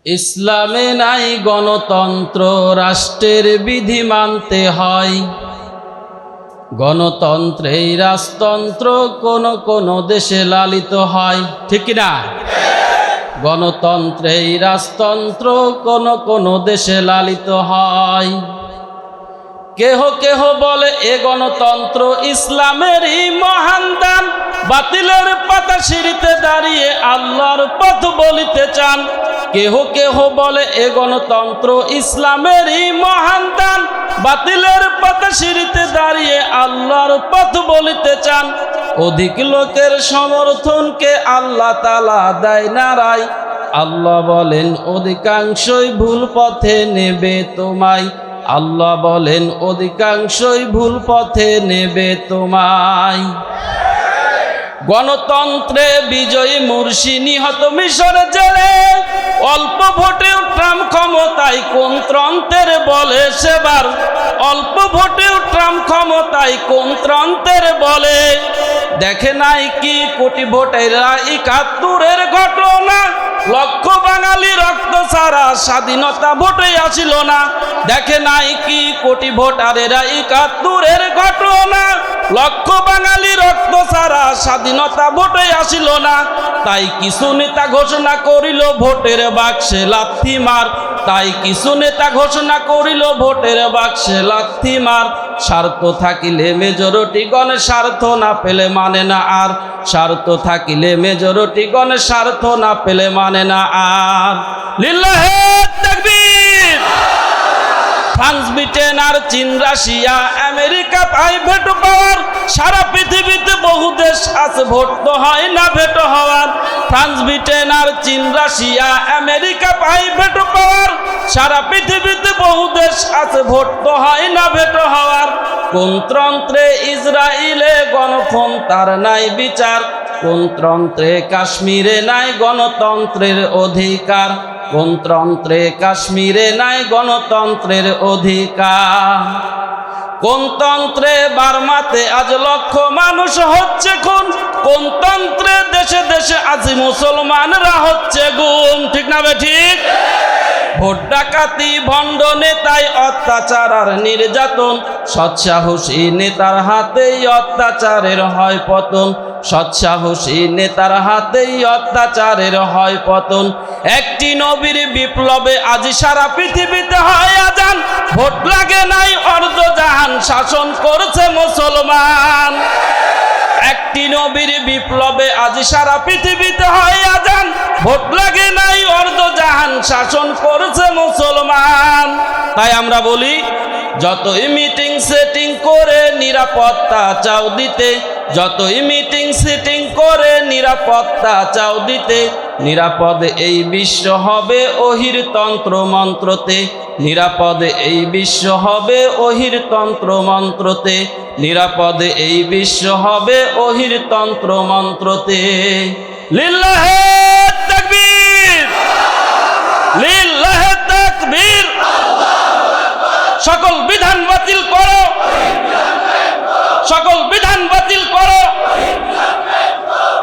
ইসলামে নাই গণতন্ত্র, রাষ্ট্রের বিধি মানতে হয়। গণতন্ত্রেই রাজতন্ত্র কোন কোন দেশে লালিত হয়, ঠিক না? গণতন্ত্রেই রাজতন্ত্র কোন কোন দেশে লালিত হয়। কেহ কেহ বলে এ গণতন্ত্র ইসলামেরই মহান দান, বাতিলের পাতা সিঁড়িতে দাঁড়িয়ে আল্লাহর পথ বলিতে চান। কেহ কেহ বলে এ গণতন্ত্র ইসলামেরই মহান দান, বাতিলের পাতা সিঁড়িতে দাঁড়িয়ে আল্লাহর পথ বলিতে চান। অধিক লোকের সমর্থনকে আল্লাহ তাআলা দেয় নারায়। আল্লাহ বলেন অধিকাংশই ভুল পথে নেবে তোমায়। আল্লাহ বলেন অধিকাংশই ভুল পথে নেবে তোমায়। গণতন্ত্রে বিজয়ী মুরসি নিহত মিশর জেলে, অল্প ভোটে ট্রাম্প ক্ষমতায় কোন তন্ত্রের বলে সেবার। অল্প ভোটে ট্রাম্প ক্ষমতায় কোন তন্ত্রের বলে। দেখে নাই কি কোটি ভোটেরা ৭১-এর ঘটনা, লক্ষ বাঙালি রক্ত ছাড়া স্বাধীনতা ভোটে আসিল না। দেখে নাই কি কোটি ভোটারেরা ৭১-এর ঘটনা, লক্ষ বাঙালি রক্ত ছাড়া স্বাধীনতা ভোটে আসিল না। তাই কিছু নেতা ঘোষণা করিল ভোটের বাক্সে লাথি মার। তাই কিছু নেতা ঘোষণা করিল ভোটের বাক্সে লাথি মার। স্বার্থ থাকিলে মেজরিটি গণে, স্বার্থ না পেলে মানে না আর। স্বার্থ থাকিলে মেজরিটি গণে, স্বার্থ না পেলে মানে না আর। লিল্লাহে তাকবীর। ফ্রান্স, ব্রিটেন আর চীন, রাশিয়া, আমেরিকা পায় ভেটো পাওয়ার। সারা পৃথিবীতে বহু দেশ আছে ভোট তো হয় না ভেটো হওয়ার। ফ্রান্স, ব্রিটেন আর চীন, রাশিয়া, আমেরিকা পায় ভেটো পাওয়ার। সারা পৃথিবীতে বহু দেশ আছে ভোট তো হয় না ভেটো হওয়ার। কোন তন্ত্রে ইসরায়েলে গণফোন তার নাই বিচার। কোন তন্ত্রে কাশ্মীরে নাই গণতন্ত্রের অধিকার। কোন তন্ত্রে কাশ্মীরে নাই গণতন্ত্রের অধিকার। কোন তন্ত্রে বার্মাতে আজ লক্ষ মানুষ হচ্ছে খুন। কোন তন্ত্রে দেশে দেশে আজ মুসলমানরা হচ্ছে গুম, ঠিক না ঠিক? ভোট ডাকাতি, ভণ্ড নেতায় অত্যাচার আর নির্যাতন। সৎসাহসী নেতার হাতেই অত্যাচারের হয় পতন। সৎসাহসী নেতার হাতেই অত্যাচারের হয় পতন। একটি নবীর বিপ্লবে আজ সারা পৃথিবীতে হয় আজান। ভোট লাগে নাই অর্ধ জাহান, শাসন করছে মুসলমান। একটি নবীর বিপ্লবে আজ সারা পৃথিবীতে হয় আজান। ভোট লাগে নাই অর্ধ জাহান, শাসন করছে মুসলমান। তাই আমরা বলি যতই মিটিং সেটিং করে নিরাপত্তা চাও দিতে। যতই মিটিং সেটিং করে নিরাপত্তা চাও দিতে। নিরাপদ এই বিশ্ব হবে ওহির তন্ত্র মন্ত্রতে। নিরাপদ এই বিশ্ব হবে ওহির তন্ত্র মন্ত্রতে। নিরাপদ এই বিশ্ব হবে ওহির তন্ত্র মন্ত্রতে। লিল্লাহে তাকবীর, লিল্লাহে তাকবীর। সকল বিধান বাতিল করো, সকল বিধান বাতিল করো।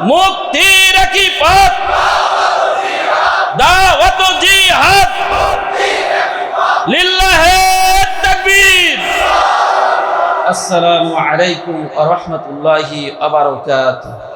মুক্তির একই পথ, দাওয়াত জিহাদ। লিল্লাহে তাকবীর। আসসালামু আলাইকুম ওয়া রাহমাতুল্লাহি ওয়া বারাকাতুহু।